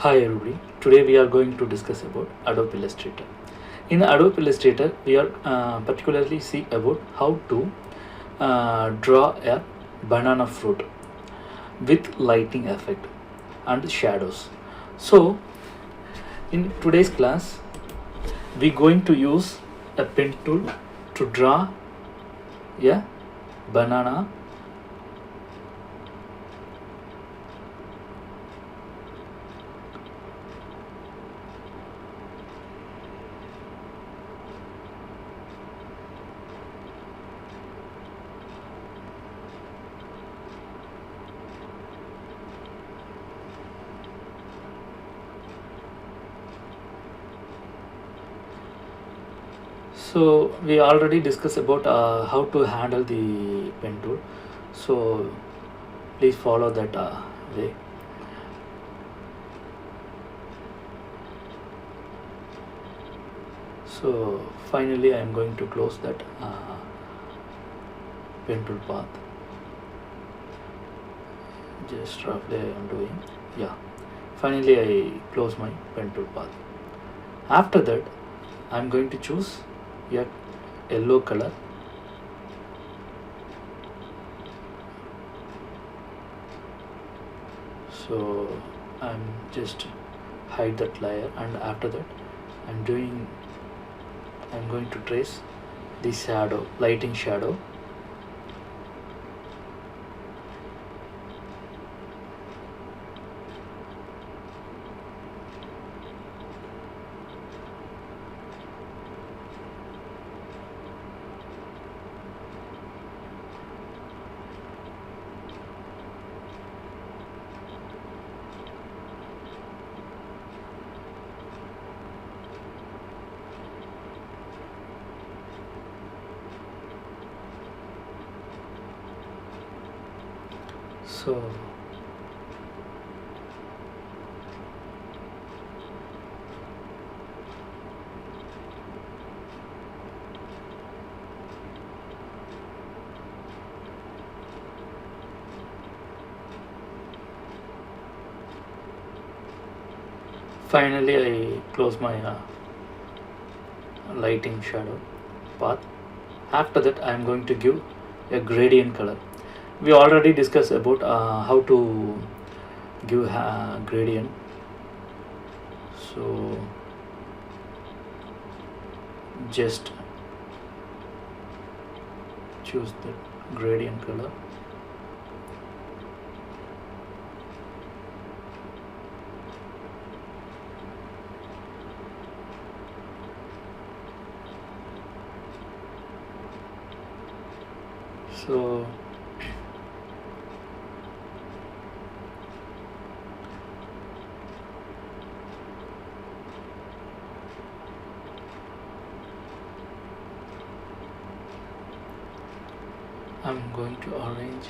Hi everybody, today we are going to discuss about Adobe Illustrator. In Adobe Illustrator, we are particularly see about how to draw a banana fruit with lighting effect and shadows. So in today's class, we going to use a pen tool to draw a banana So we already discussed about how to handle the pen tool. So please follow that way. So finally, I am going to close that pen tool path. Just roughly I am doing. Yeah. Finally, I close my pen tool path. After that, I am going to choose a yellow color. So I'm just hide that layer, and after that I'm going to trace the shadow, lighting shadow. So finally I close my lighting shadow path. After that I am going to give a gradient color. We already discussed about how to give gradient. So just choose the gradient color. So I'm going to arrange.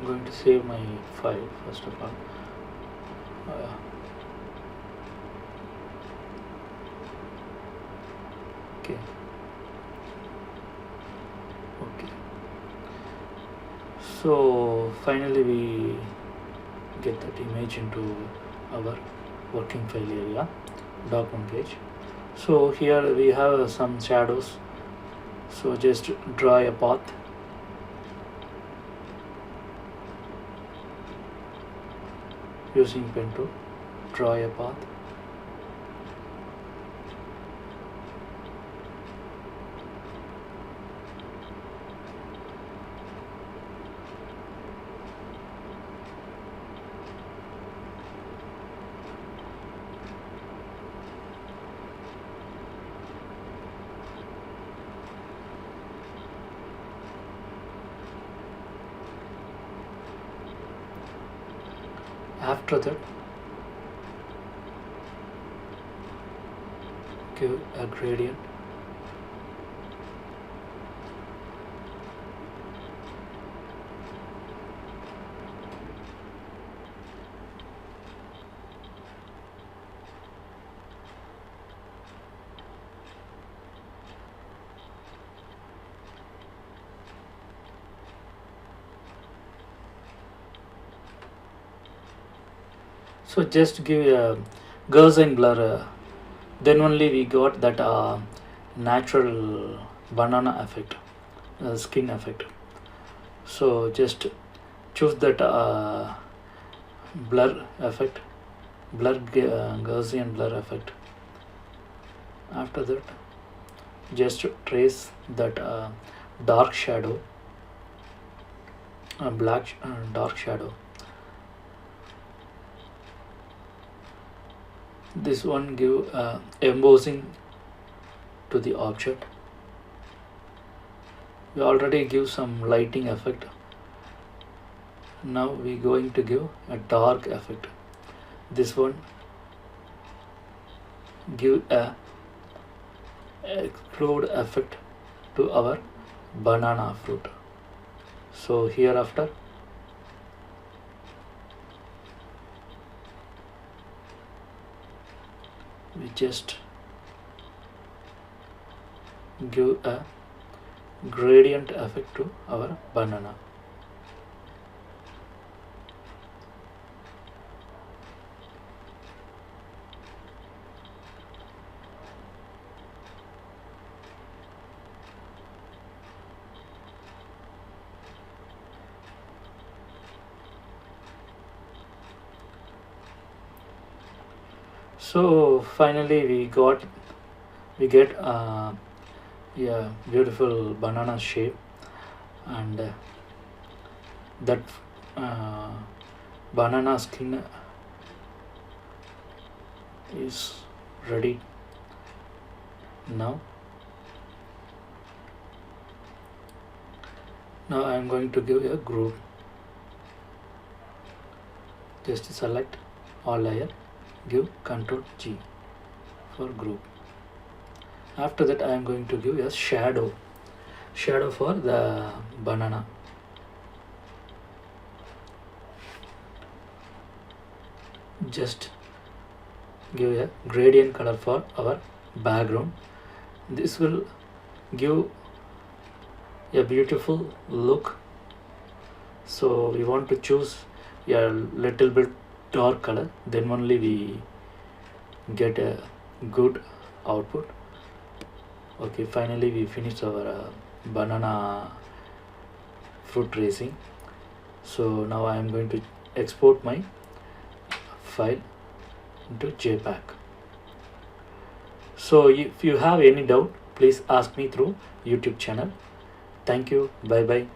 I'm going to save my file first of all. Uh, okay. Okay. So finally we get that image into our working file area, document page. So here we have some shadows. So just draw a path. Using pen tool, draw a path. After that, give a gradient. So just give a Gaussian blur, then only we got that natural banana effect, skin effect. So just choose that blur effect, Gaussian blur effect. After that, just trace that dark shadow, dark shadow. This one give embossing to the object. We already give some lighting effect. Now we going to give a dark effect. This one give a extrude effect to our banana fruit. So hereafter we just give a gradient effect to our banana. So finally we get yeah, beautiful banana shape, and that uh, banana skin is ready now. Now I am going to give a group. Just select all layer, give Ctrl G for group. After that I am going to give a shadow for the banana. Just give a gradient color for our background. This will give a beautiful look. So we want to choose a little bit dark color, then only we get a good output. Okay, finally we finished our banana fruit tracing. So now I am going to export my file into JPEG. So if you have any doubt, please ask me through YouTube channel. Thank you. Bye bye.